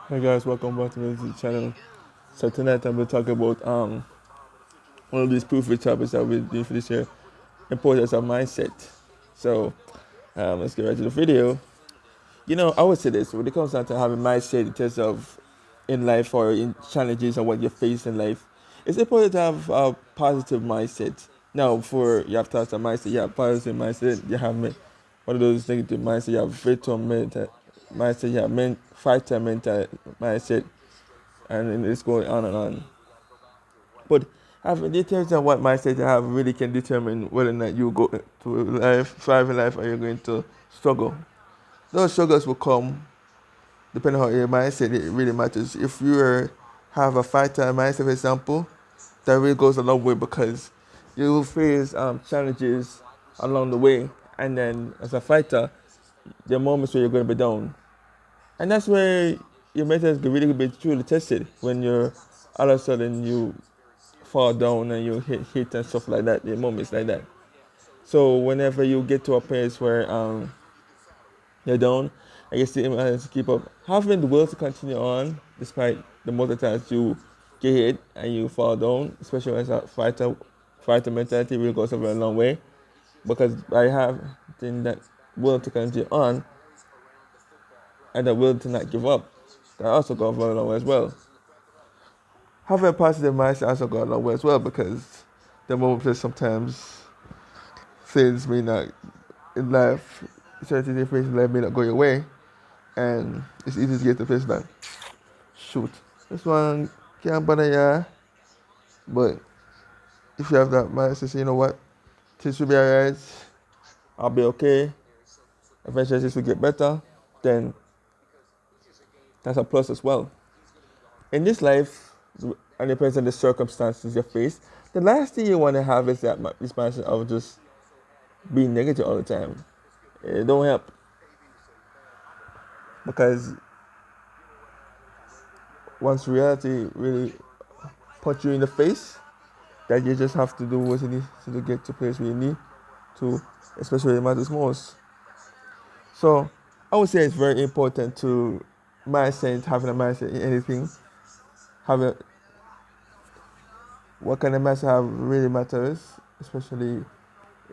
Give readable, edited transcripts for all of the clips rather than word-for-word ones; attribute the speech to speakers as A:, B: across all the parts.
A: Hey guys, welcome back to my YouTube channel. So tonight I'm going to talk about one of these proof topics that we're doing for this year, importance of mindset. So let's get right to the video. I would say this when it comes down to having mindset in terms of in life or in challenges or what you face in life, it's important to have a positive mindset. Now, for you have thoughts of mindset, you have positive mindset, you have one of those negative mindset, you have victim mindset, you have fighter mental mindset, and then it's going on and on. But having details on what mindset you have really can determine whether or not you go to life, thrive in life, or you're going to struggle. Those struggles will come depending on your mindset. It really matters. If have a fighter mindset, for example, that really goes a long way because you will face challenges along the way, and then as a fighter, there are moments where you're going to be down, and that's where your mental is really be truly tested when you're all of a sudden you fall down and you hit and stuff like that, the moments like that. So whenever you get to a place where you're down and you still manage to keep up, having the will to continue on despite the multiple times you get hit and you fall down, especially as a fighter mentality really goes a very long way. Because by having that will to continue on and the will to not give up, that also goes a very long way as well. Having a positive mindset also goes a long way as well because the moment that sometimes things may not in life, certain situations in life may not go your way, and it's easy to get the fish like, shoot, this one can't bother ya. But if you have that mindset, say, you know what, things will be alright, I'll be okay, eventually things will get better, then that's a plus as well. In this life, and depends on the circumstances you face, the last thing you want to have is this mindset of just being negative all the time. It don't help because once reality really punch you in the face, that you just have to do what you need to get to place where you need to, especially when it matters most. So I would say it's very important to mindset, having a mindset in anything, having what kind of mindset have really matters, especially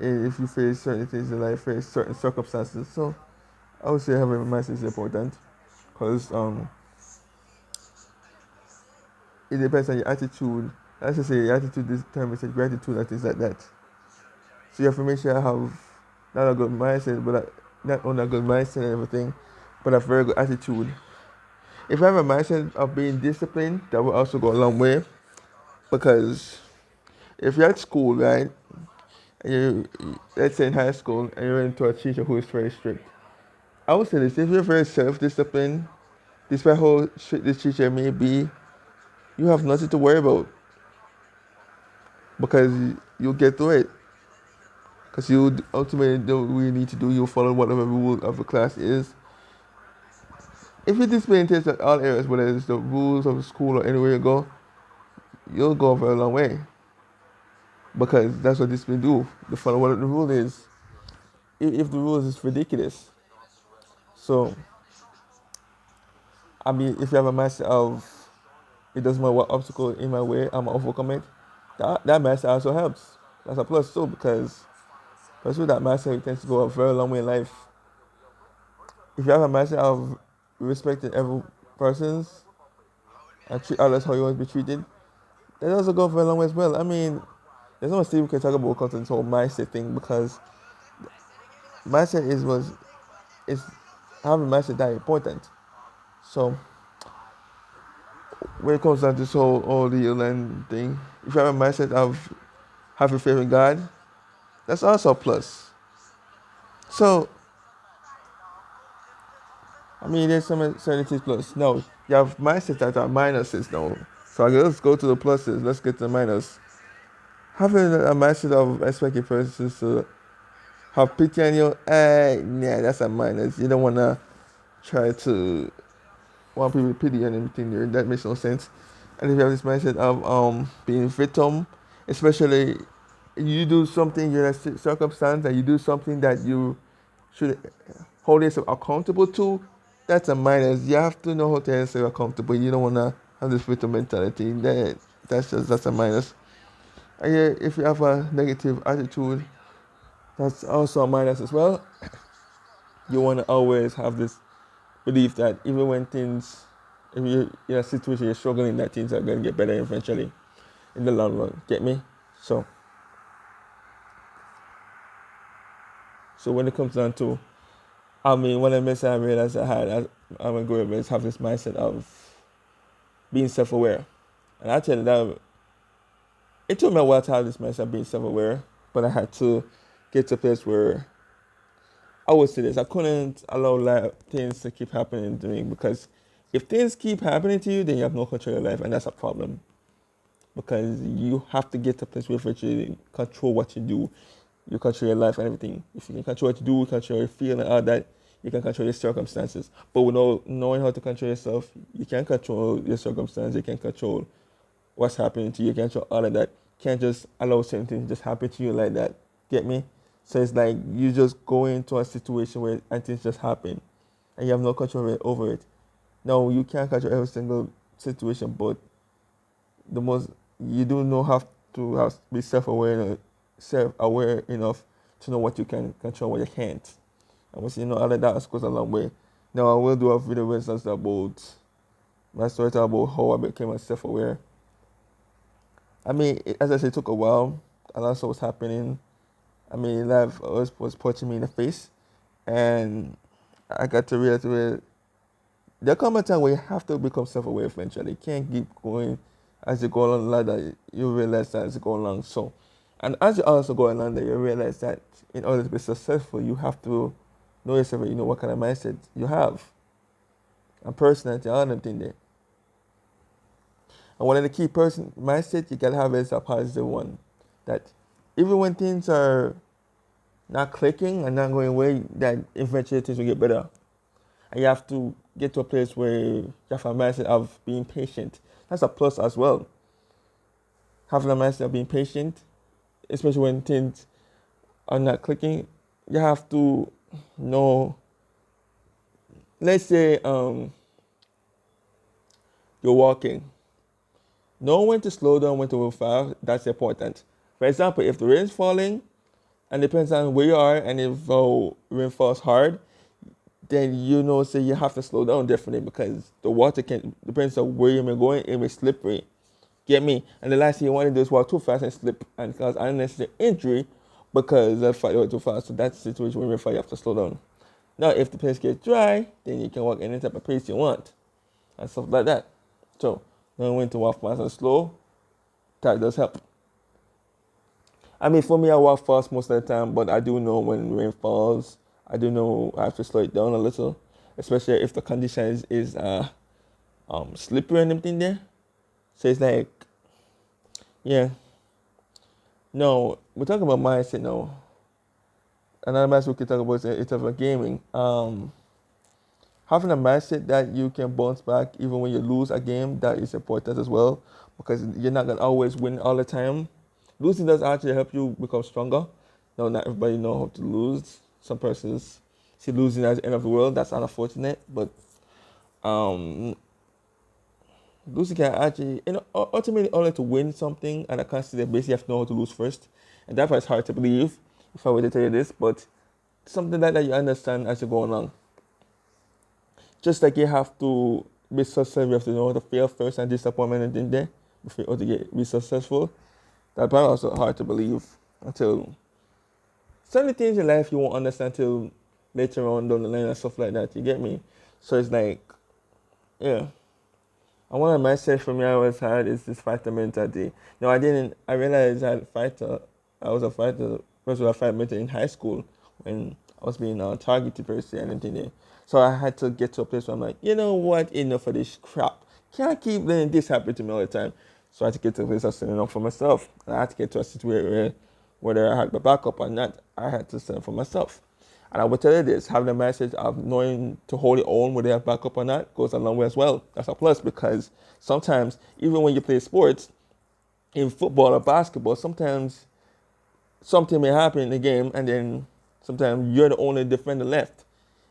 A: if you face certain things in life, face certain circumstances. So I would say having a mindset is important because it depends on your attitude. Let's just say your attitude determines your gratitude and things like that. So you have to make sure you have not a good mindset, but not only a good mindset and everything, but a very good attitude. If you have a mindset of being disciplined, that will also go a long way. Because if you're at school, right, and let's say in high school, and you're into a teacher who is very strict, I would say this: if you're very self-disciplined, despite how strict this teacher may be, you have nothing to worry about because you'll get through it. Because you ultimately do what you need to do. You'll follow whatever rule of the class is. If you display attention at all areas, whether it's the rules of the school or anywhere you go, you'll go a very long way. Because that's what discipline do. The follow what the rule is. If the rules is ridiculous. So I mean, if you have a mindset of it doesn't matter what obstacle in my way, I'm gonna overcome it. That mindset also helps. That's a plus too because with that mindset, it tends to go a very long way in life. If you have a mindset of respecting every person's and treat others how you want to be treated, that also go for a long way as well. I mean, there's no way we can talk about content whole mindset thing because mindset is having mindset that important. So when it comes down to this whole all the land thing, if you have a mindset of having faith in God, that's also a plus. So I mean, there's some certain plus. No, you have mindsets that are minuses now. So let's go to the pluses. Let's get to the minus. Having a mindset of expecting persons to have pity on you, yeah, that's a minus. You don't wanna try to want people to pity and everything there. That makes no sense. And if you have this mindset of being victim, especially you do something you're in a circumstance and you do something that you should hold yourself accountable to, that's a minus. You have to know how to answer you're comfortable. You don't wanna have this victim mentality. That's a minus. And yeah, if you have a negative attitude, that's also a minus as well. You wanna always have this belief that even when things, if you're in a situation you're struggling, that things are gonna get better eventually in the long run. Get me? So so when it comes down to, one of the mistakes I realized I had as I'm going to have this mindset of being self-aware. And I tell you that it took me a while to have this mindset of being self-aware, but I had to get to a place where I would say this: I couldn't allow things to keep happening to me, because if things keep happening to you, then you have no control of your life, and that's a problem. Because you have to get to a place where you control what you do, you control your life and everything. If you can control what you do, control your feeling and all that, you can control your circumstances. But without knowing how to control yourself, you can't control your circumstances, you can't control what's happening to you, you can't control all of that. You can't just allow certain things to just happen to you like that. Get me? So it's like you just go into a situation where and things just happen and you have no control over it. No, you can't control every single situation, but the most you do know have to be self-aware enough to know what you can control, what you can't. And once you know all of that, goes a long way. Now I will do a video where it's about my story about how I became a self-aware. As I said, it took a while. A lot of stuff was happening. Life was punching me in the face, and I got to realize where there come a time where you have to become self-aware eventually. You can't keep going as you go along the ladder. You realize that as you go along. So, and as you also go along there, you realize that in order to be successful, you have to know yourself. You know what kind of mindset you have, and personality, all them things there. And one of the key mindset you gotta have is a positive one. That even when things are not clicking and not going away, that eventually things will get better. And you have to get to a place where you have a mindset of being patient. That's a plus as well. Having a mindset of being patient, especially when things are not clicking, you have to know. Let's say you're walking. Know when to slow down, when to move fast. That's important. For example, if the rain is falling, and depends on where you are, and if rain falls hard, then say you have to slow down definitely, because the water depends on where you're going, it may slippery. Get me? And the last thing you want to do is walk too fast and slip and cause unnecessary injury because that's why you walk too fast. So that's the situation where you have to slow down. Now, if the place gets dry, then you can walk any type of pace you want and stuff like that. So, knowing when to walk fast and slow, that does help. For me, I walk fast most of the time, but I do know when rain falls, I do know I have to slow it down a little, especially if the condition is slippery and everything there. So it's like, yeah. No, we're talking about mindset now. Another mindset we can talk about is about gaming. Having a mindset that you can bounce back even when you lose a game, that is important as well, because you're not gonna always win all the time. Losing does actually help you become stronger. No, not everybody know how to lose. Some persons see losing as the end of the world. That's unfortunate, but losing can actually, ultimately only to win something on a consistent basis, you have to know how to lose first. And that part's hard to believe if I were to tell you this, but something like that you understand as you go along. Just like you have to be successful, you have to know how to fail first and disappointment and then there before to be successful. That part also hard to believe until certain things in life you won't understand until later on down the line and stuff like that. You get me? So it's like, yeah. And one of my messages for me I always had is this fighter mentality. No, I realized I was a fighter, first of all, a fighter mentor in high school when I was being targeted per se and everything there. So I had to get to a place where I'm like, you know what, enough of this crap. Can't keep letting this happen to me all the time. So I had to get to a place of standing up for myself. And I had to get to a situation where whether I had the backup or not, I had to stand for myself. And I will tell you this, having a message of knowing to hold your own, whether you have backup or not, goes a long way as well. That's a plus, because sometimes, even when you play sports, in football or basketball, sometimes something may happen in the game, and then sometimes you're the only defender left.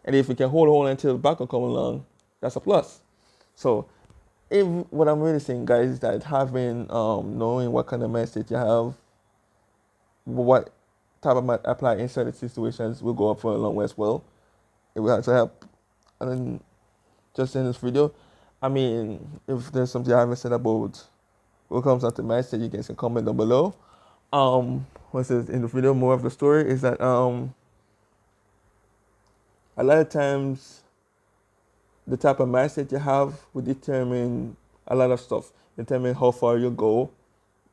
A: And if you can hold on until backup come along, that's a plus. So if what I'm really saying, guys, is that having knowing what kind of mindset you have, what type of might apply in certain situations will go up for a long way as well. It will also help. And then just in this video, I mean, if there's something I haven't said about what comes out to mindset, you guys can comment down below. What's this in the video? More of the story is that a lot of times the type of mindset you have will determine a lot of stuff. Determine how far you go,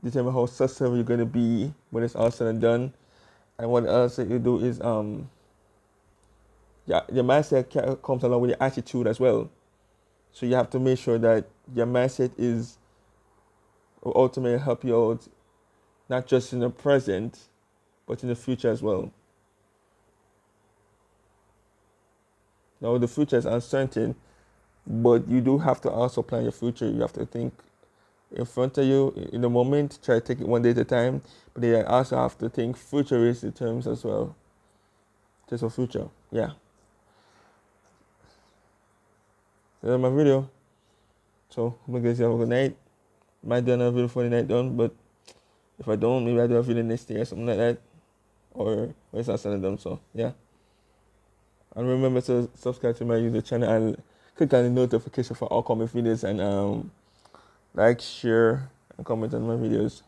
A: determine how successful you're gonna be when it's all said and done. And what else that you do is yeah, your mindset comes along with your attitude as well. So you have to make sure that your mindset is will ultimately help you out, not just in the present, but in the future as well. Now the future is uncertain, but you do have to also plan your future. You have to think in front of you in the moment, try to take it one day at a time, but then you also have to think futuristic terms as well. Just for future. Yeah. That's my video. So hope you guys have a good night. Might do another video for the night done, but if I don't, maybe I do a video next day or something like that. Or it's not said and done, so yeah. And remember to subscribe to my YouTube channel and click on the notification for upcoming videos and like, share, and comment on my videos.